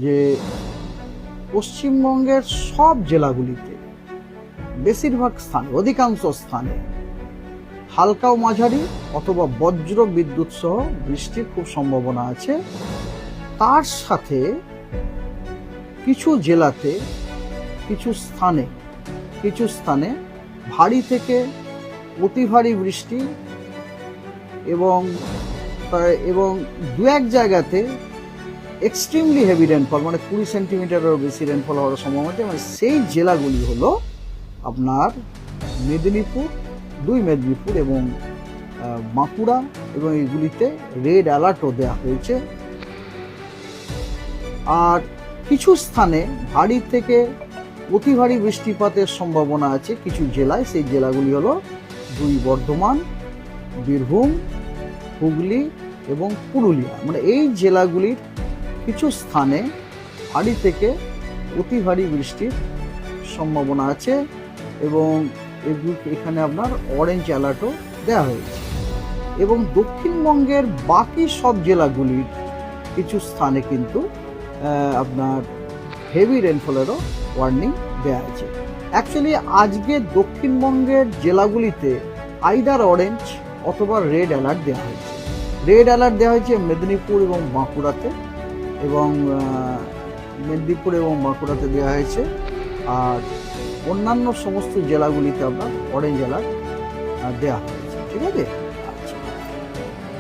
যে পশ্চিমবঙ্গের সব জেলাগুলিতে বেশিরভাগ স্থানে, অধিকাংশ স্থানে হালকা ও মাঝারি অথবা বজ্র বিদ্যুৎ সহ বৃষ্টির খুব সম্ভাবনা আছে। তার সাথে কিছু জেলাতে কিছু স্থানে ভারী থেকে অতি ভারী বৃষ্টি এবং দু এক জায়গাতে এক্সট্রিমলি হেভি রেনফল, মানে 20 সেন্টিমিটারেরও বেশি রেনফল হওয়ার সম্ভাবনা আছে। মানে সেই জেলাগুলি হলো আপনার দুই মেদিনীপুর এবং বাঁকুড়া, এবং এগুলিতে রেড অ্যালার্টও দেওয়া হয়েছে। আর কিছু স্থানে ভারী থেকে অতি ভারী বৃষ্টিপাতের সম্ভাবনা আছে কিছু জেলায়। সেই জেলাগুলি হলো বর্ধমান, বীরভূম, হুগলি এবং পুরুলিয়া। মানে এই জেলাগুলির কিছু স্থানে ভারী থেকে অতি ভারী বৃষ্টির সম্ভাবনা আছে, এবং এখানে আপনার অরেঞ্জ অ্যালার্টও দেওয়া হয়েছে। এবং দক্ষিণবঙ্গের বাকি সব জেলাগুলির কিছু স্থানে কিন্তু আপনার হেভি রেনফলেরও ওয়ার্নিং দেওয়া আছে। অ্যাকচুয়ালি আজকে দক্ষিণবঙ্গের জেলাগুলিতে আইদার অরেঞ্জ অথবা রেড অ্যালার্ট দেওয়া হয়েছে। রেড অ্যালার্ট দেওয়া হয়েছে মেদিনীপুর এবং বাঁকুড়াতে, দেওয়া হয়েছে। আর অন্যান্য সমস্ত জেলাগুলিতে আপনার অরেঞ্জ অ্যালার্ট দেওয়া হয়েছে। ঠিক আছে।